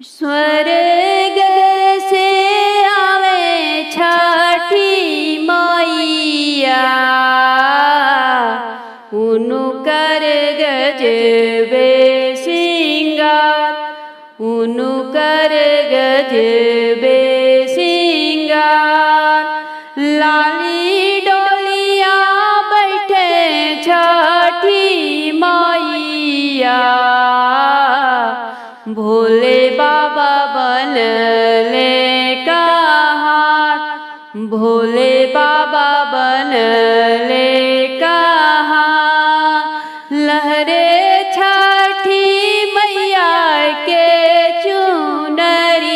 स्वर्ग से आवे छठी मैया, उनुकर गजबे सिंगार, उनुकर गजबे सिंगार। लाली डोलिया बैठे छठी मैया, भोले बाबा बनले कहार, भोले बाबा बनले कहार। लहरे छठी मैया के चुनरिया,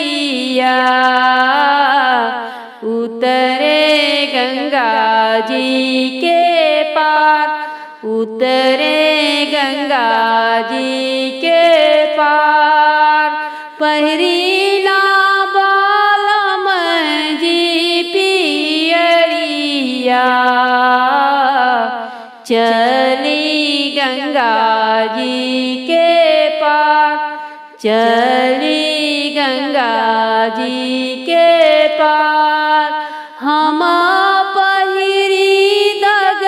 उतरे गंगा जी के पार, उतरे गंगा जी के पार। पहिरीला बालम जी पियरिया, चली गंगा जी के पार, चली गंगा जी के पार। हम पहिरी दग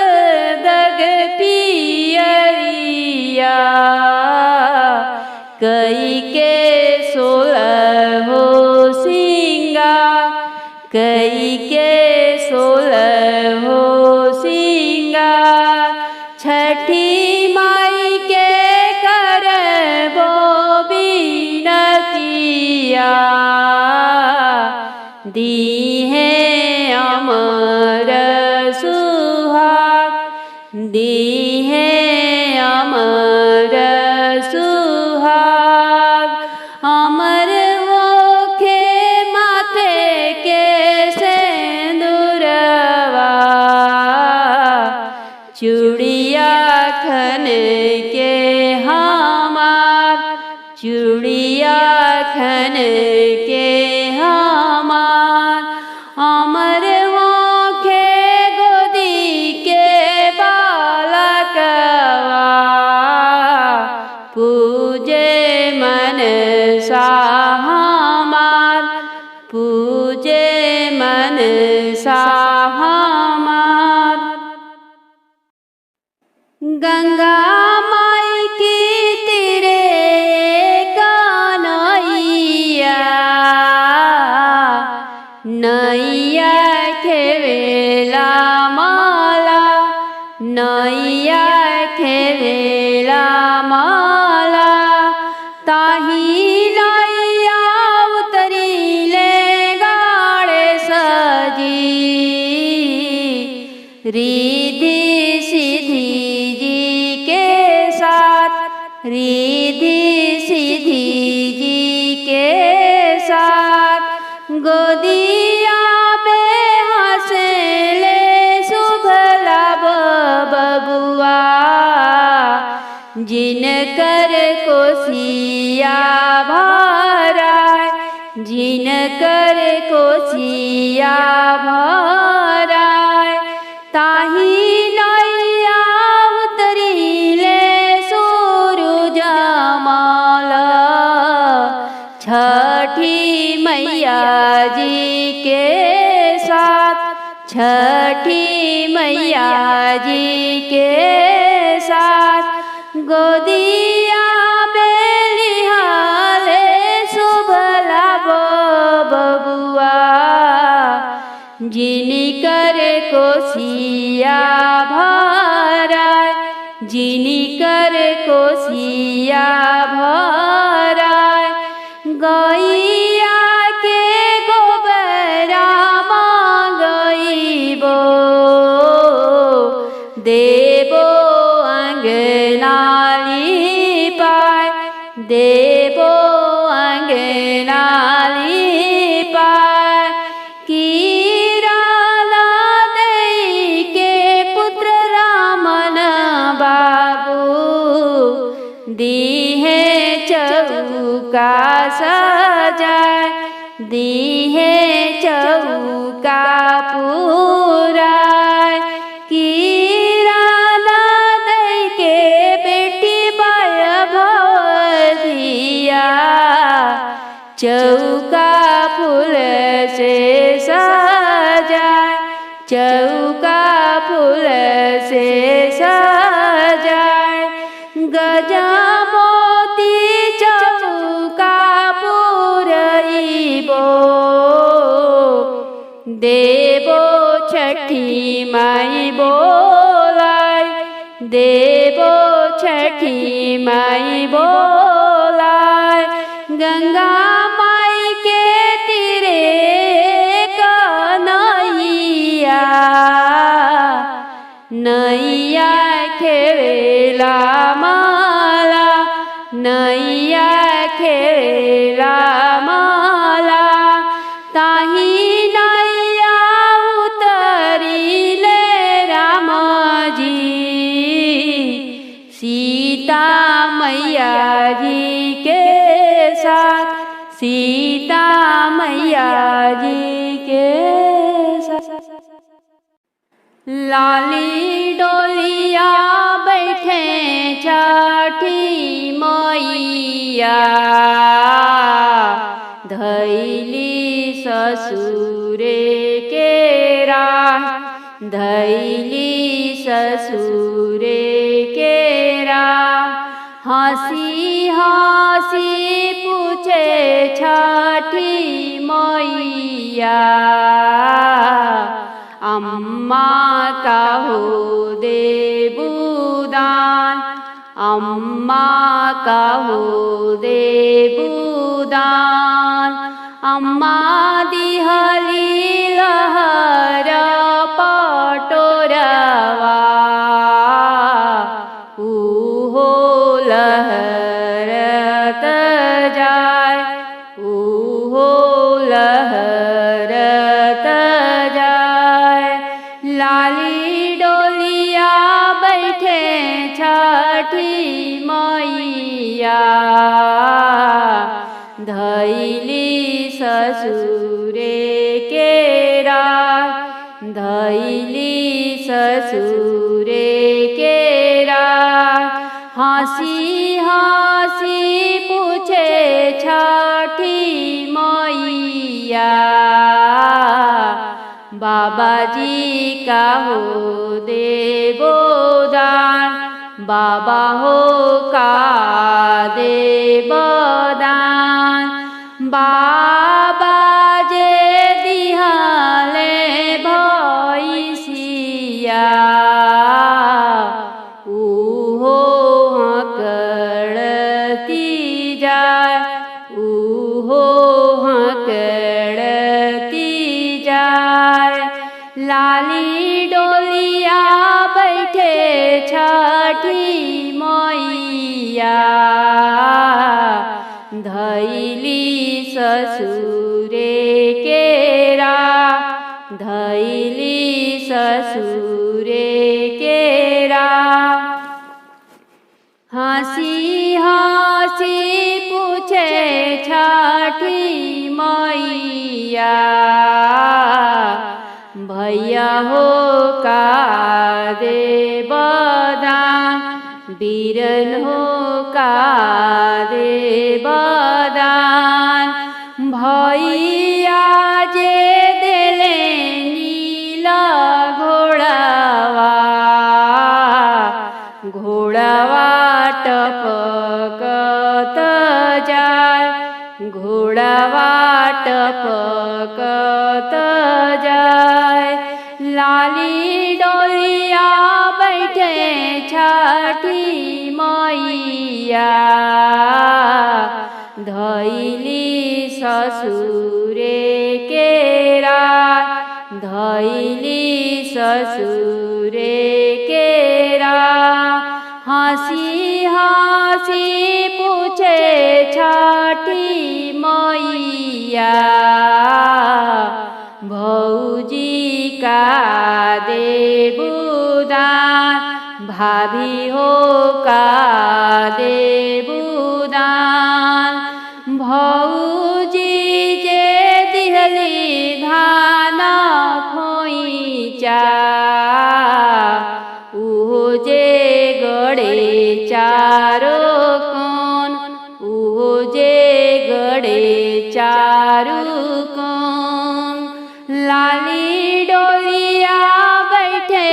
दग पियरिया, कई के 16 हो सिंगार, कई के 16 हो सिंगार। छठी माई के करबो बिनतिया, दीहे अमर सुहाग, दीहे अमर सुहाग। अमर होखे माथे के सिंदूरवा, चूड़िया खन के हमार, चूड़िया खन के हमार। अमर होखे गोदी के बालकवा, पूजे मनसा हमार, पूजे मनसा हमार। गंगा माई की तीरे कन्हैया, नैया खेवेला माला, नैया खेवेला माला। ताही नैया उतरीले गाड़े सजी, रिद्धि सिद्धि जी के साथ, रिद्धि सिद्धि जी के साथ। गोदिया में हंसले शुभ लाभ बबुआ, जिनकर कोसिया भराय, जिनकर कोसिया भराय। ताही नैया उतरीले सूरज मल, छठी मैया जी के साथ, छठी मैया जी के साथ। गोदिया में लिहाले शुभ लाभ बबुआ, जिनकर कोसिया भराय, जिनकर कोसिया भराय। गैया के गोबरा मांगइबो, देबो अंगना लिपाय, देबो अंगना लिपाय। कीराला दई के पुत्र रामन बाबू, दीहे चौका सजाय, दीहे चौका पुराय। कीराला दई के बेटी बाय भवदिया, चौका फूल से सजाए, चौका फूल से सजाए, गजमोती चौका पुरइबो, देवो छठी माई बोलाय, देवो छठी माई बोलाय, गंगा माई के तीरे कन्हैया, नैया खेला माला, नैया खेला माला, ताही नैया उतरिले राम जी, सीता मैया जी के साथ, सीता मैया जी के साथ। लाली डोलिया बैठे छठी मैया, धैली ससुरे के राह, धैली ससुरे के राह, हंसी हंसी पूछे छठी मैया, अम्मा कहो देबू दान, अम्मा कहो देबू दान, अम्मा दिहली लहर पटोरवा, उहो लहरत जाय, उहो लहरत जाय, लाली डोलिया बैठे छठी मैया, धैली ससुरे के राह, धैली ससुरे के राह, हंसी हंसी पूछे छठी मैया, बाबा जी का हो देबो दान, बाबा हो का देबो दान, बाबा जे दिहले भैसिया, उहो हकड़ती जाय, उहो हकड़ती जाय, लाली डोलिया बैठे छठी मैया, धैली ससुरे के राह, धैली ससुरे के राह, हंसी हंसी पूछे छठी मैया, भैया हो का देब दान, बीरन हो का देब दान, भैया जे देले नीला घोड़ावा, घोड़ावा टपकत जाय, घोड़ावा टपकत जाय, लाली डोलिया बैठे छठी मैया, धैली ससुरे के राह, धैली ससुरे के राह, हंसी हंसी पूछे छठी मैया, भौजी का देबू दान, भाभी हो का देबू दान, भौजी जे दिहली धान खोइचा, उहो जे गड़े चारो कोन, उहो जे गड़े बड़े चारू कोन, लाली डोलिया बैठे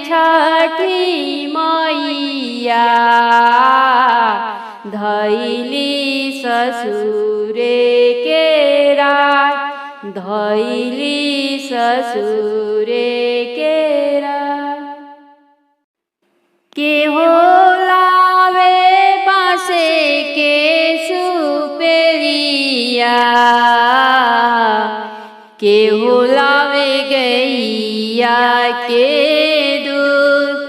छठी मैया, धैली ससुरे के रात, धैली ससुरे के रात। के हो लावे बाँसे के सुपेरिया, के हो लावे गैया के दूध,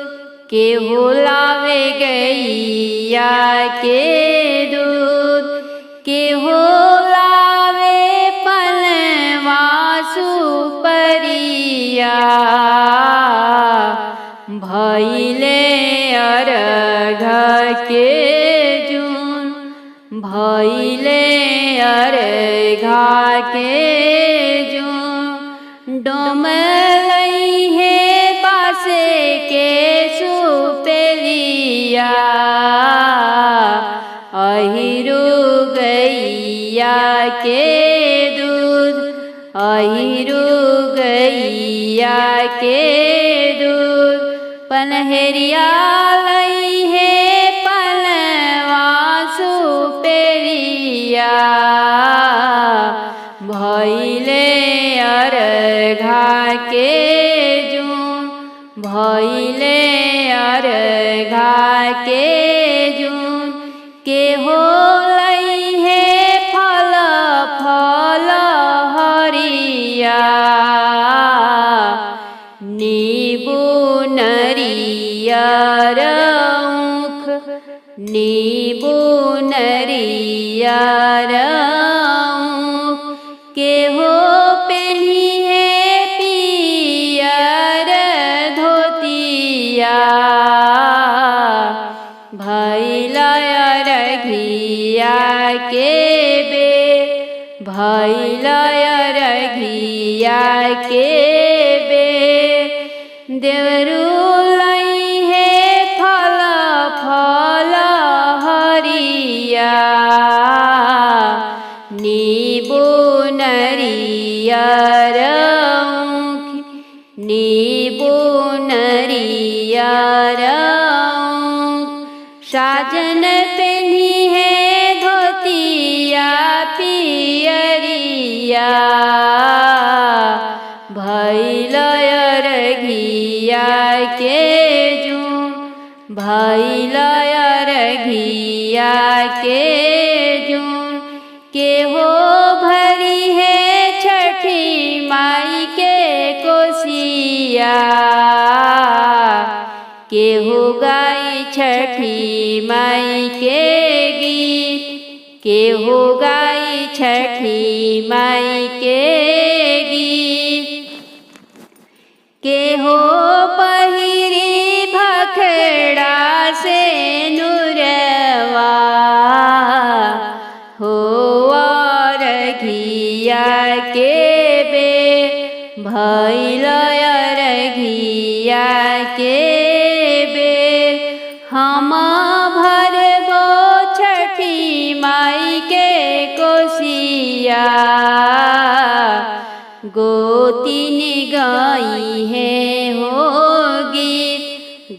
के हो लावे गैया के दूध, के हो लावे पलवा सुपरिया, भैले अर्घ के जून, भैले अर्घ के जून, डोमलई है बाँसे के सुपेलिया, अहिरु गैया के दूध, अहिरु गैया के दूध, पनहरिया लई है पलवा सुपेरिया, भैले अर्घा के जून, भैले अर्घा के जून, के हो लई है फल फल हरिया, नीबू नरियर ऊख, नीबू नरियर ऊख, के हो पेन्ही है पियर धोतिया, भैला अर्घिया के बेर, भैला अर्घिया के बेर, देवरू लई है फल फल हरिया, नीबू नरियर ऊख, नीबू नरियर ऊख, साजन पेन्ही है धोतिया पियरिया, भैला अर्घिया के जून, भैला अर्घिया के जून, के हो भरी है छठी माई के कोसिया, के हो गाई छठी माई के गीत, के हो गाई छठी माई के गीत, के हो पहिरी भखड़ा से नुरवा, हो अर्घिया के बेर, भैला अर्घिया के बेर, हम भरबो छठी माई के कोसिया, गोतिन गई है हो गीत,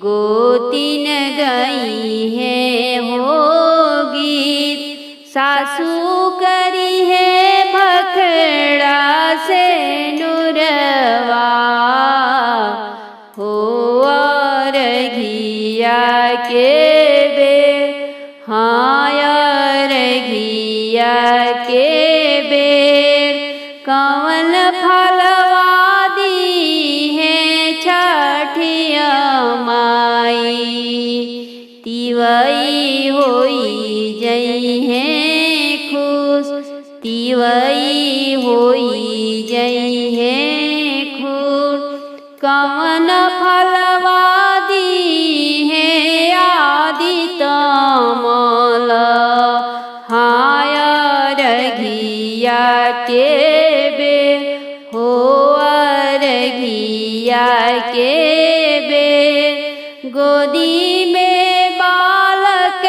गोतिन गई है हो गीत, सासू करी है भखड़ा से नुरवा, हो अर्घिया के बेर, हाँ अर्घिया के बेर, कवन फलवा दी है छठिया माई, तिवई होई जई है खुश, तिवई होई जई है खुश, कवन फलवा दी है आदित मल, हाँ अर्घिया के बेर, हो अर्घिया के बेर, गोदी में बालक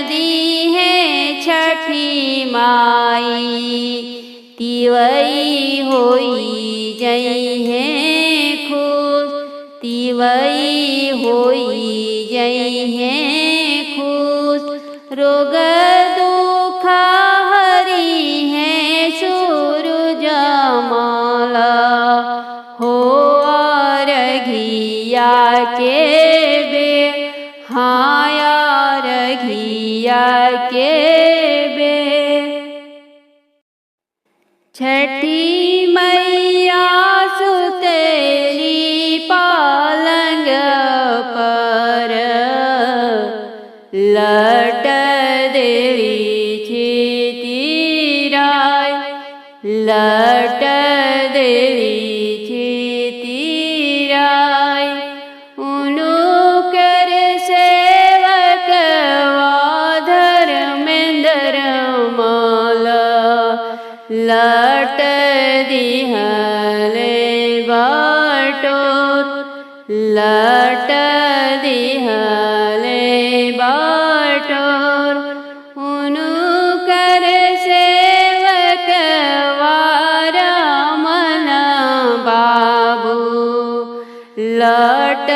दी है छठी माई, तिवई होई जई है खुश, तिवई होई जई है खुश। रोग दुख हरी है सूरज माला, हो रघिया के बे, हाँ रघिया के बे। छठी मैया सुतेली पालंग पर, लट देवी छितिराय, लट देवी छितिराय। उनु कर सेवक धर्मेंद्र माला, लट दिहले बाटोर, लट दिहले बाटोर। उनु कर सेवक रमन बाबू, लट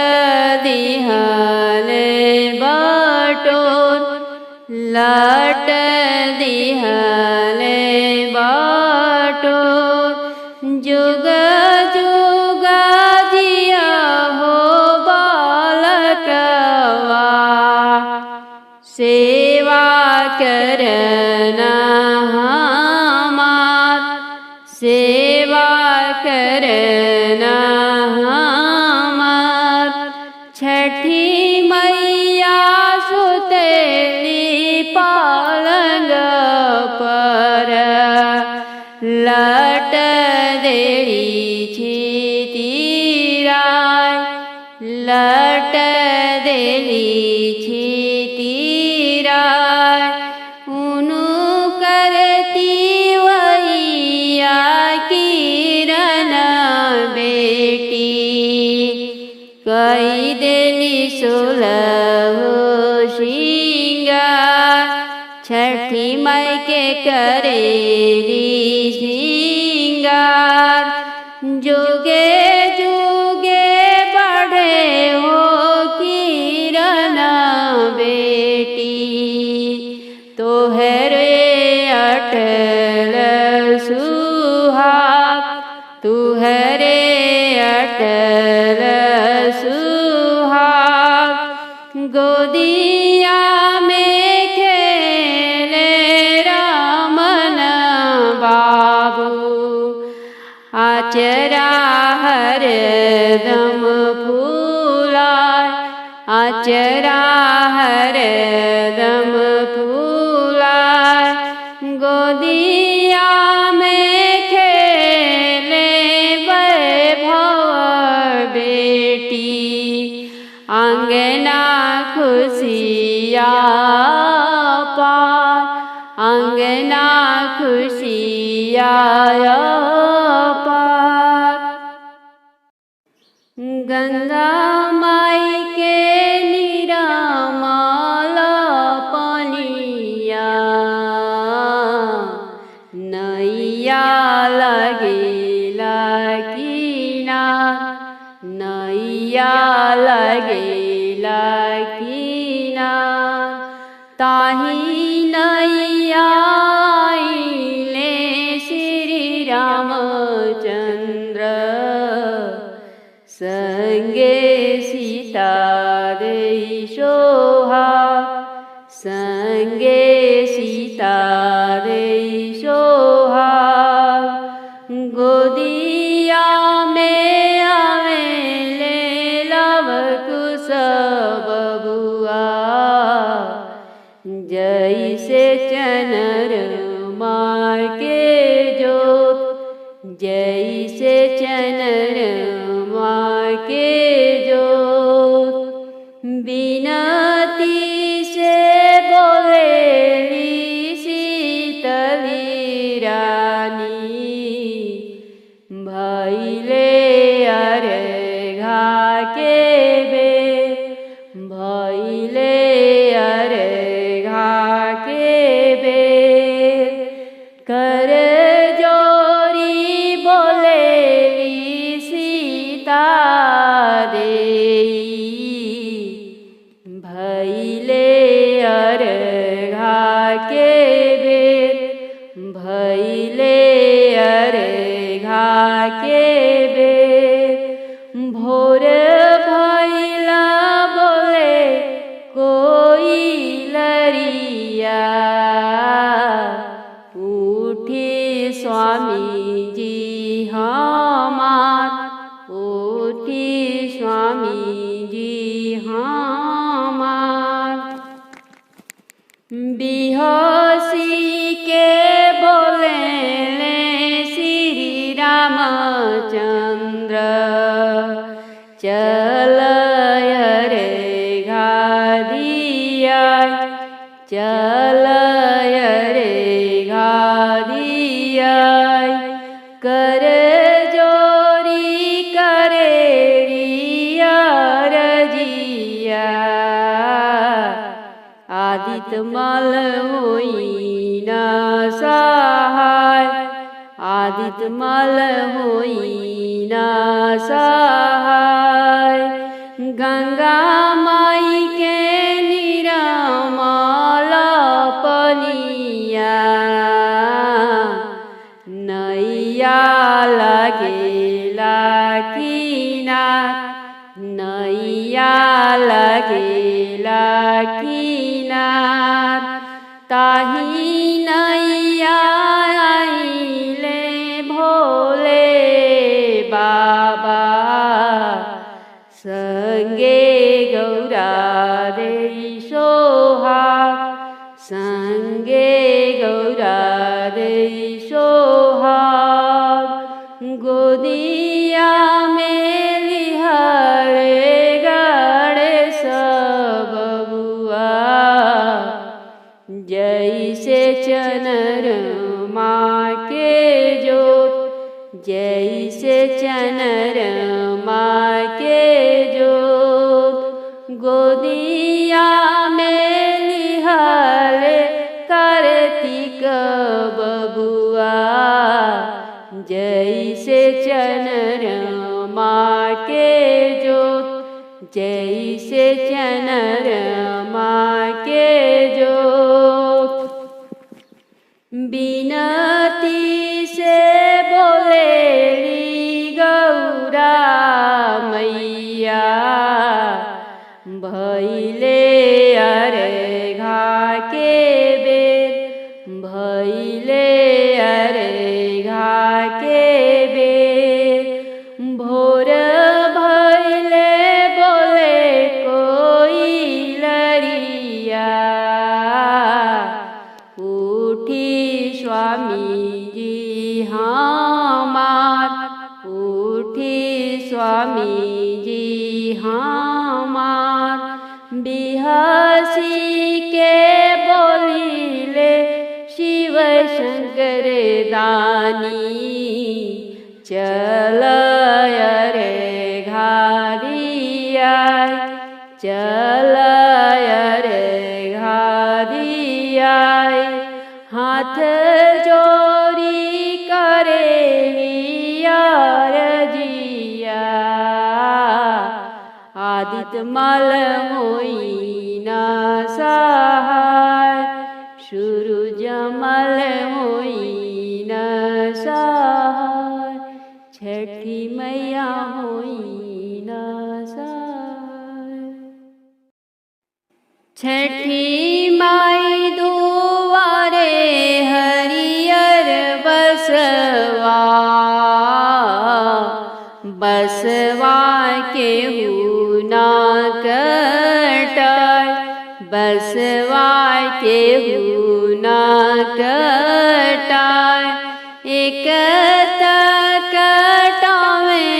दिहले बाटोर, लट दिहले बाटोर। जुग जुग जिया हो बालकवा, सेवा करना हमार, सेवा करना हमार। छठी मैया सुतेली पालंग पर, लट देवी छितिराय, लट देवी छितिराय। उनु करती वैया किरण बेटी, कई देली सुलभ श्रृंगार। छठी माई के करेली श्रृंगार, जुगे जुगे बढ़े हो किरण बेटी। तोहरे अटल सुहाग, तुहरे अटल सुहाग। गोदिया में खेले रमन बाबू, आचरा हरदम फूलाय, आचरा हरदम फूलाय। गोदिया में खेले वैभव बेटी, अंगना खुशिया पार, अंगना खुशिया पार। गंगा माई के निरामल पनिया, नैया लगेला किनार, नैया लगेला किनार। ताही नैया आइले श्री रामचंद्र, संगे सीता देई सोहाग, संगे सीता देई सोहाग। गोदिया में आवेले लव कुश बबुआ, जैसे चनर मार के जोत, जैसे चनर मार के जोत। बिनती से बोलेली शीतली रानी, भैले अर्घा के बे, भैले अर्घा के बे। कर जोरी बोलेली सीता देई भैले अर्घा के बेर भैले अर्घा के बेर भोर भैला बोले कोई लरिया उठे स्वामी जी हमार उठे स्वामी जी हमार बिहसी के बोले श्री रामचंद्र चल रे घादिया चल रे घादिया कर जोरी करे रिया रजिया आदित्य मल होई न सहाय आदित्य मल होई न सहाय गंगा माई के निरमल पनिया नैया लगेला किनार नैया लगेला किनार ताही नैया आइले भोले बाबा संगे गौरा देई सोहाग संगे गौरा देई सोहाग गोदिया में लिहारे गणेश बबुआ जैसे चनरमा के जोत जैसे चनरमा के जोत गोदिया में लिहाले कार्तिक बबुआ जैसे चनरमा के जोत जैसे चनरमा के जोत बिनती से बोलेली गौरा मैया भैले अर्घा के बेर भैले अर्घा के बेर भोर भैले बोले कोई लरिया उठी स्वामी जी हमार उठी स्वामी जी हमार बिहसी के बोलिले शिव शंकर दानी चल रे घादिया चल रे घादिया हाथ जोरी करे रजिया आदित्य मल होई न सहाय सूरज मल होई न सहाय छठी मैया होई न सहाय छठी माई दुआरे हरियर बसवा बसवा के ना कटाय बसवा के ना कटाय एक कटावे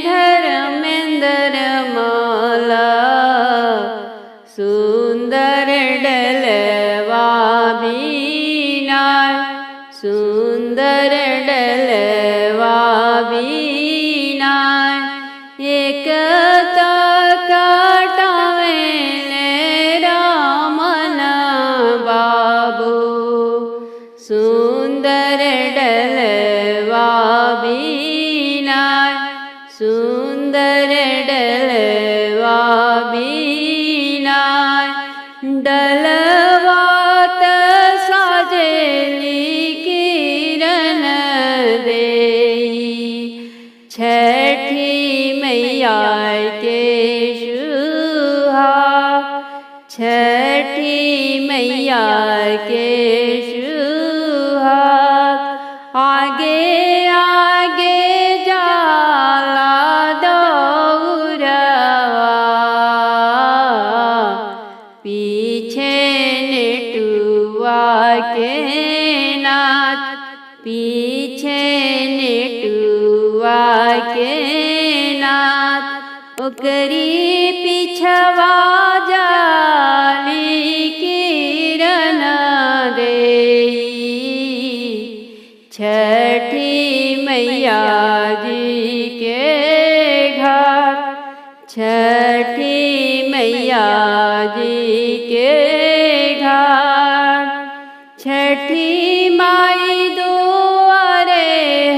धर्मेंद्र माला सुंदर डलवा बीना सुंदर डलवा बीना एक कटावे रामन बाबू सुंदर सुंदर डलवा बीनाय सुंदर डलवा बीनाय डलवात साजेली किरण देई छठी मैया के सुहाग छठी मैया के सुहाग आगे आगे जाला दौड़वा पीछे नेटुआ के नाच पीछे नेटुआ के नाच ओकरी पिछवा जाली किरण देई छठी मैया जी के घाट छठी मैया जी के घाट छठी माई दुआरे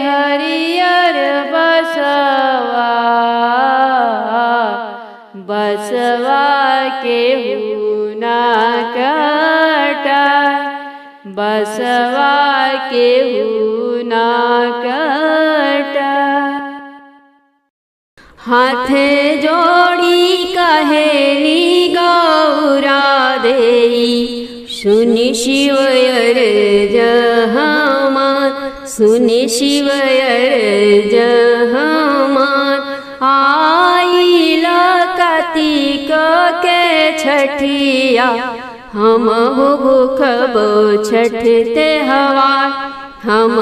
हरियर बसवा बसवा के हुना कटा बसवा के हुना कटा हाथ जोड़ी कहेली गौरा देई सुनि शिवयर जहमान सुनि शिवयर जहमान आइल कार्तिक के छठिया हम भूखबो छठ त्योहार हम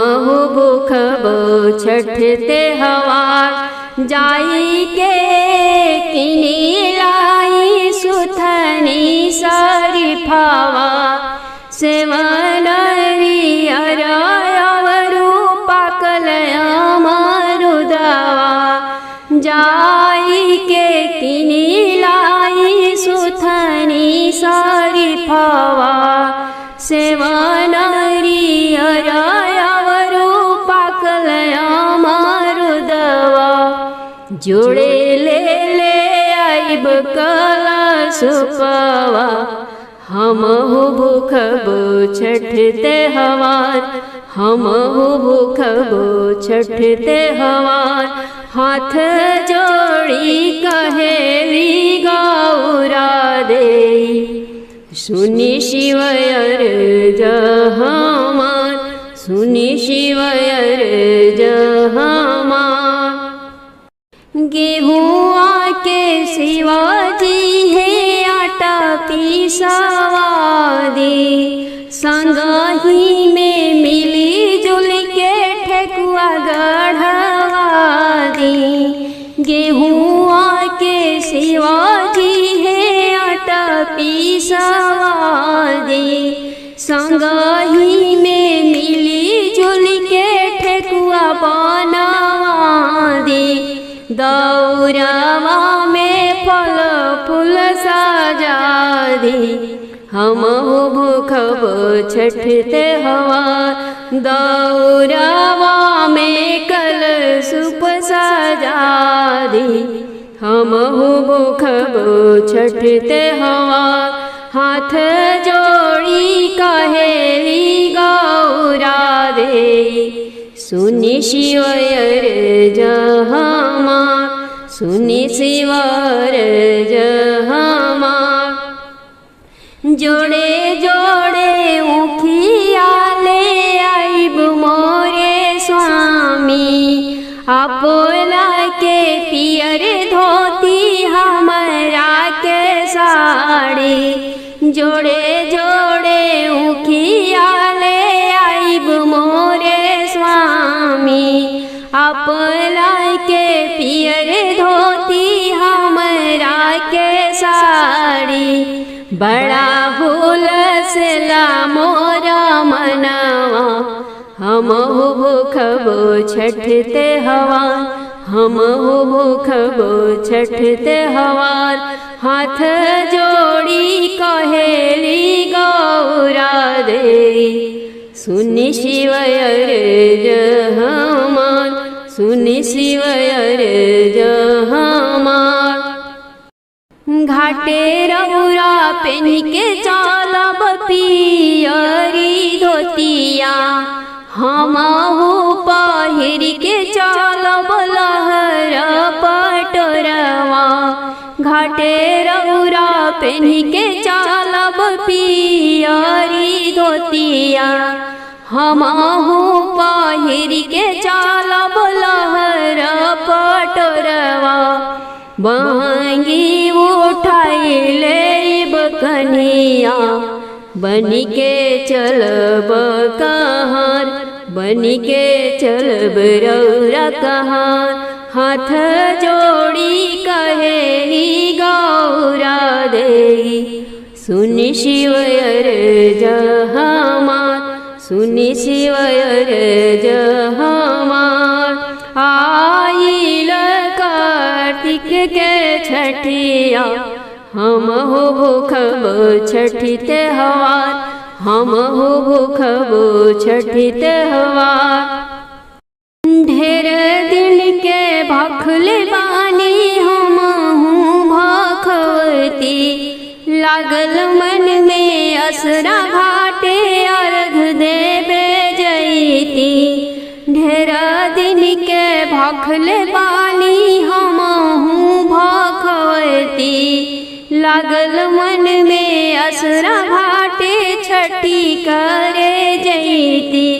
भूखबो छठ त्योहार जाई के किनी लाई सुथनी शरीफावा सेवनरी अरयवरु पाकल अमरुदवा जाई के किनी लाई सुथनी शरीफावा सेवनरी अरयवरु पाकल अमरुदवा जोड़े ले आइब कलशुपवा हम भूखबो छठ त्योहार हम भूखबो छठ त्योहार हाथ जोड़ी कहेली गौरा देई सुनि शिवयर जहमान सुनि शिवयर जहमान गेहुआ के शिवाजी है आटा पिसवादी संगही में मिली जुल के ठेकुआ गढ़वादी गेहुआ के शिवाजी है आटा पिसवादी संगही में मिली जुल के ठेकुआ बनवादी दौरावा में फल फूल सजा दी हम भूखबो छठ त्योहार दौरावा में कलशुप सजा दी हम भूखबो छठ त्योहार हाथ जोड़ी कहेली गौरा देई सुनि शिवयर जहमान सुनि शिवर जहमान जोड़े जोड़े उखिया ले आइब मोरे स्वामी आपोला के पियर धोती हमरा के साड़ी जोड़े जोड़े उखिया ले आइब मोरे स्वामी आपोला के पियर धोती हमरा के साड़ी बड़ा हुलसला मोरा मनवा हम भूखबो छठ त्योहार हम भूखबो छठ त्योहार हाथ जोड़ी कहेली गौरा देई सुनी शिव अर्ज हमार, सुनी शिव अर्ज हमार। घाटे रउरा पेन के चलब पियरी धोतिया, हमहु पहिर के चलब लहर पटोरवा। घाटे रउरा पेन के चलब पियरी धोतिया, हमहु पहिर के चलब लहर पटोरवा। बहंगी उठाई लेब कन्हैया, बनी के चलब कहार, बनी के चलब रउरा कहार। हाथ जोड़ी कहेली गौरा देई, सुनी शिव अर्ज हमार, सुनी शिव अर्ज हमार। आइल कार्तिक के छठिया, हमहु भूखब छठी त्योहार, हमहु भूखब छठी त्योहार। ढेर दिन के भखल बानी हमहु भखवती, लागल मन में असरा घाटे अर्घ देवे जैती। ढेर दिन के भखल बानी हमहु भखवती, लागल मन में असरा घाटे छठी करे जैती।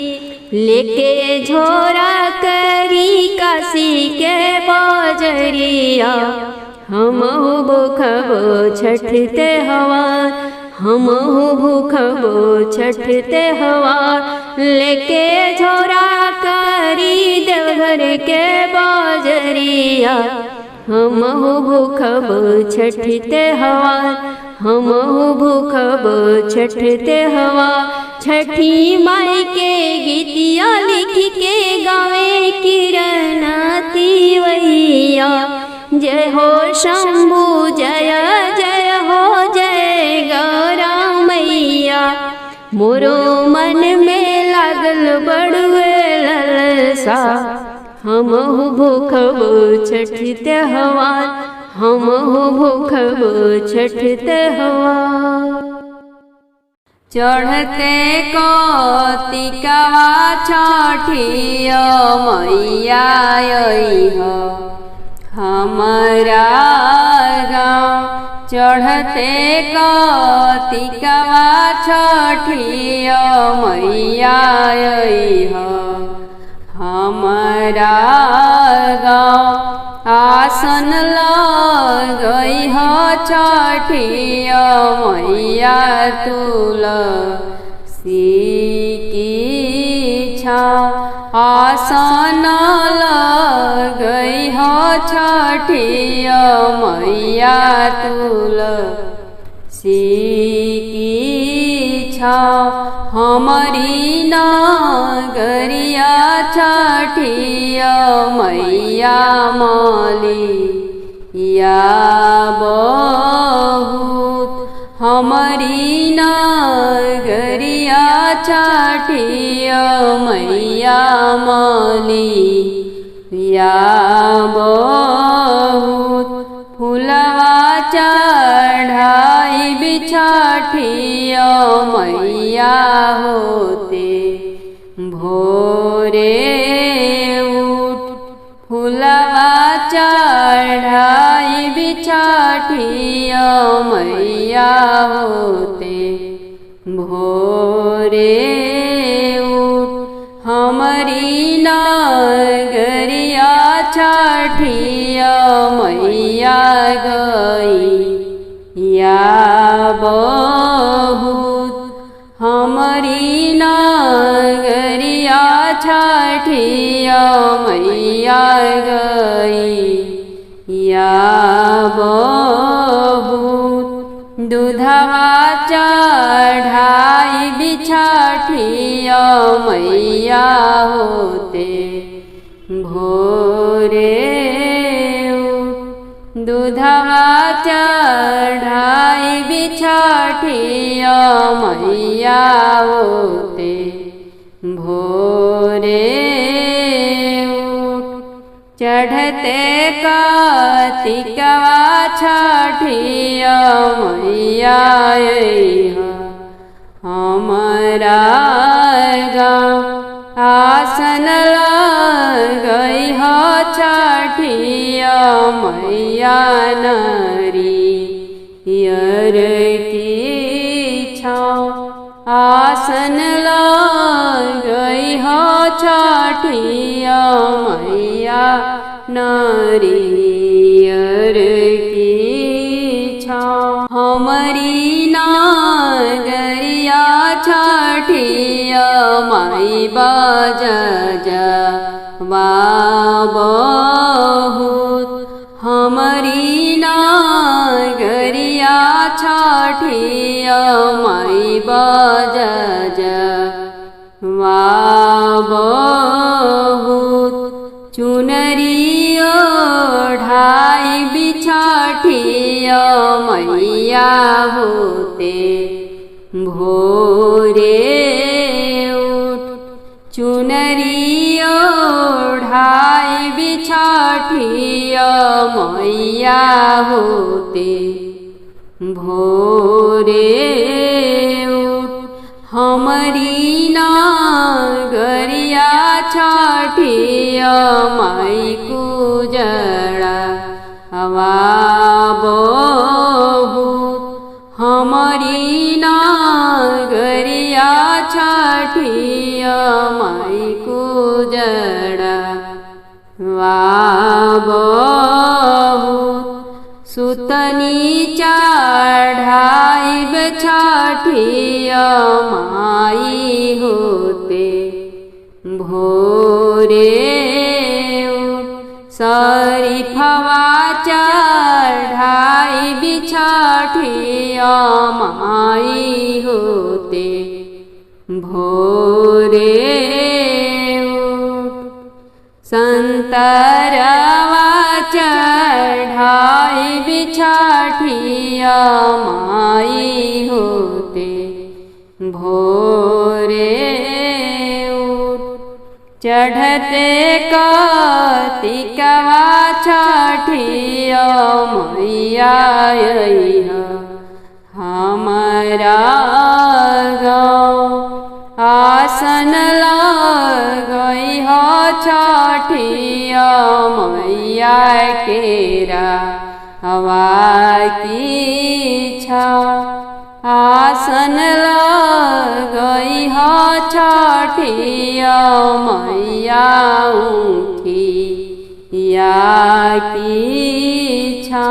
लेके झोरा करी काशी के बजरिया, हमहु भूखब छठ त्योहार, हमहु भूखब छठ त्योहार। लेके झोरा करी देवघर के बजरिया, हमहु भूखब छठ त्योहार, हमहु भूखब छठ त्योहार। छठी माई के गीतिया लिख के गावे किरण तिवैया। जय हो शंभु जय जय हो जय गौरा मैया। मोरो मन में लागल बड़ुए ललसा, हमहु भूखब छठ त्योहार, हमहु भूखब छठ त्योहार। चढ़ते कार्तिकवा छठिया मैया अइह हमारा गाँव। चढ़ते कार्तिकवा छठिया मैया अइह हमारा गाँव। आसन लगइह छठिया मैया तुलसी की छाँव। आसन लगइह छठिया मैया तुलसी की छाँव। हमारी नगरिया छठिया मैया मलिया बहुत। हमारी नगरिया छठिया मैया मलिया बहुत। फुलवा चढ़ाई बिछठिया मैया होते भोरे उठ। फुलवा चढ़ाई बिछठिया मैया होते भोरे उठ। हमारी नगरिया छठिया मैया गई या बहुत। हमारी नगरिया छठिया मैया गई या बहुत। दूधवा चढ़ाई बिछठिया मैया होते भोरे उठ। दूधवा चढ़ाई बिछठिया मैया होते चढ़ते कार्तिकवा छठिया मैया हमारा गाँव आसन लगई हो छठिया मैया नारियर की छाँव आसन लगई हो छठिया मैया नारियर की छाँव हमारी नागरिया छठिया माई बाजा बहुत हमारी नागरिया छठिया माई बाजा बहुत चुनरी ओढ़ाई बिछाठिया मैया होते भोरे उठ चुनरी ओढ़ाई बिछाठिया मैया होते भोरे उठ हमारी नागरिया छठिया माई कुजड़ा बहुत हमारी नागरिया छठिया माई कुजड़ा बहुत सुतनी चढ़ाई छठिया माई होते भोरे शरीफवा चढ़ाई बिछाठिया माई होते भोरे संतरवा चढ़ाई बिछाठिया माई होते भोरे चढ़ते कार्तिकवा छठिया मैया हमारा गाँव आसन लगई हो छठिया मैया केरा हवा की छा आसन लगई हो छठिया मैया या की छा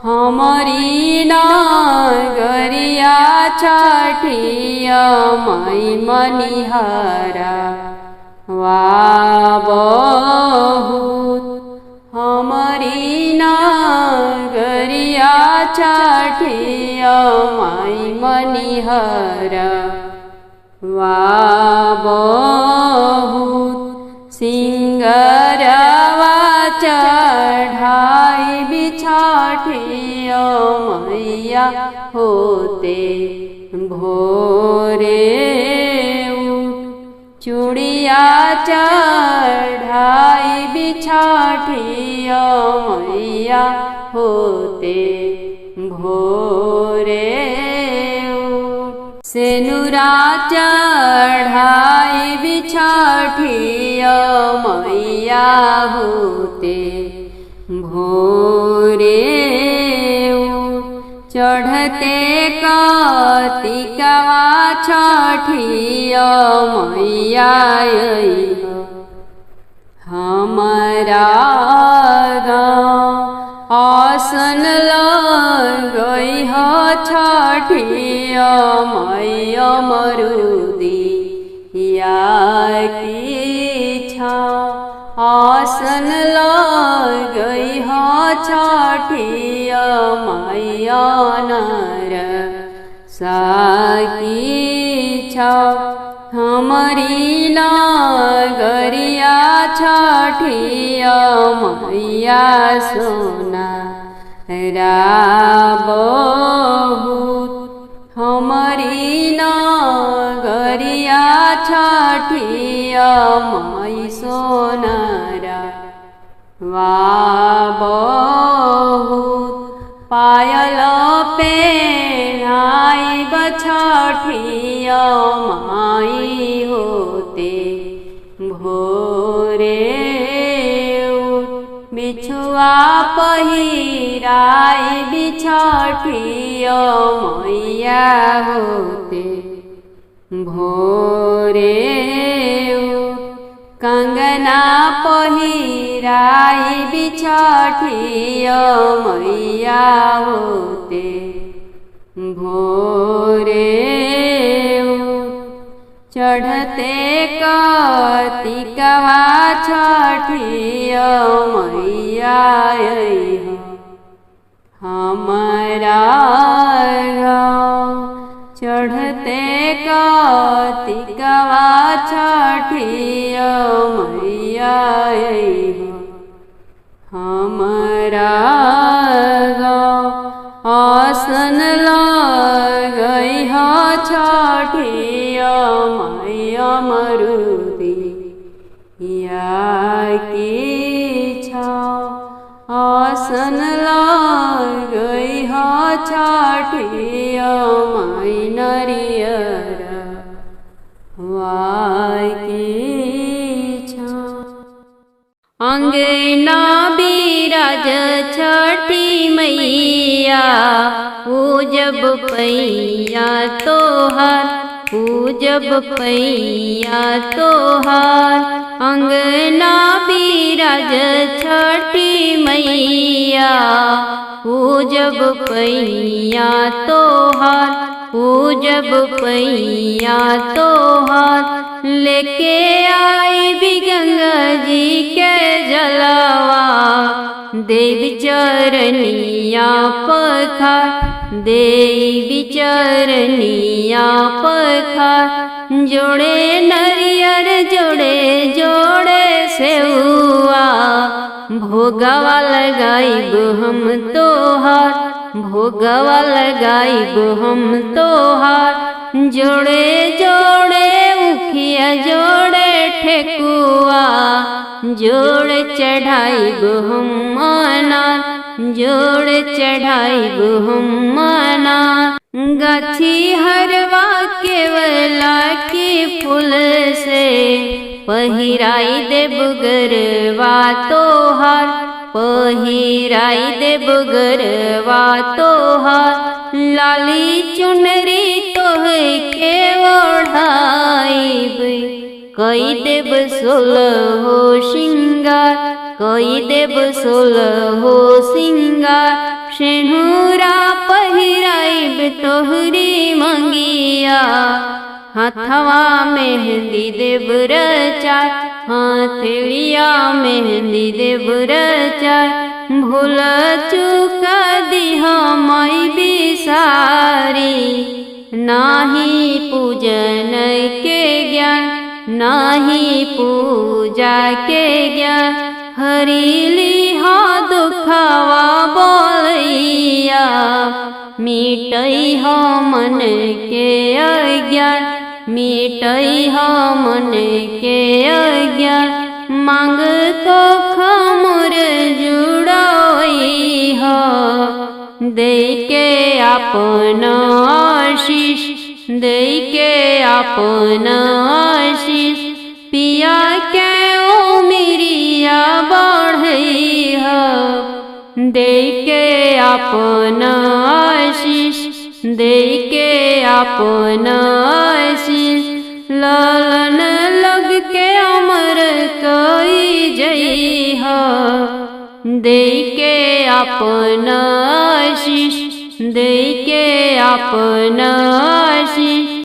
हमारी नागरिया छठिया माई मनिहारा बहुत हमारी नागरिया छठिया माई मनिहारा बहुत सिंगरवा चढ़ाई बिछाठिया मैया होते भोरे चूड़िया चढ़ाई बिछाठिया मैया होते भोरे सेनुरा चढ़ाई बिछाठिया मैया होते भोरे चढ़ते कार्तिकवा छठिया मैया हमारा गाँव आसन लगई हो छठिया मैया मरुदी या की छा आसन लगई हो छठिया मैया नर साकी छा हमारी नागरिया छठिया मैया सोना बहुत हमारी नागरिया छठिया माई सोनारा वा बहुत पायल पेढ़ाई बछठिया माई होते भोरे बिछुआ पहिराई बिछठिया मैया होते भोरे कंगना पहिराई बिछठिया मैया होते भोरे चढ़ते कार्तिकवा छठिया मैया हमारा चढ़ते कार्तिकवा छठिया मैया हमारा आसन लगई ह छठिया मैया मरुदी या की आसन लगई ह छठिया माई नरियर वाई की अंगना बिराज छठी मैया पूजब पैया तोहार पूजब पैया तोहार अंगना बिराज छठी मैया पूजब पैया तोहार पूजब पैया तोहार लेके आई भी गंगा जी के जलवा देवी चरनिया पखार देवी चरनिया पखार जोड़े नरियर जोड़े जोड़े सेउआ भोगवा लगाइब हम तोहार भोगवा लगाइब हम तोहार जोड़े जोड़े मुखिया जोड़े ठेकुआ जोड़े चढ़ाइब हम अनार जोड़े चढ़ाइब हम अनार गाछी हरवा केवला के फूल से पहिराई देब गरवा तोहार पहिराई देब गरवा तोहार लाली चुनरी तोह के ओढ़ाइब कई देब 16 हो श्रृंगार कई देब 16 हो श्रृंगार सेनुरा पहिराइब तोहरी मंगिया हाथवा मेहंदी देब रचा हथेलिया मेहंदी देब रचा भूल चूक दिहा माई बिसारी नाही पूजन के ज्ञान नाही पूजा के ज्ञान हरिली हा दुखवा बोलैया मिटई हा मन के अज्ञान मिटई हा मन के अज्ञान मांग तो खमर जुड़ई हा दे के अपन आशीष दे के अपन आशीष पिया के ओ मेरिया बढ़ई हा दे के अपन आशीष दे के अपन आशीष लालन लग के अमर कई जई हा दे के अपन आशीष दे के अपन आशीष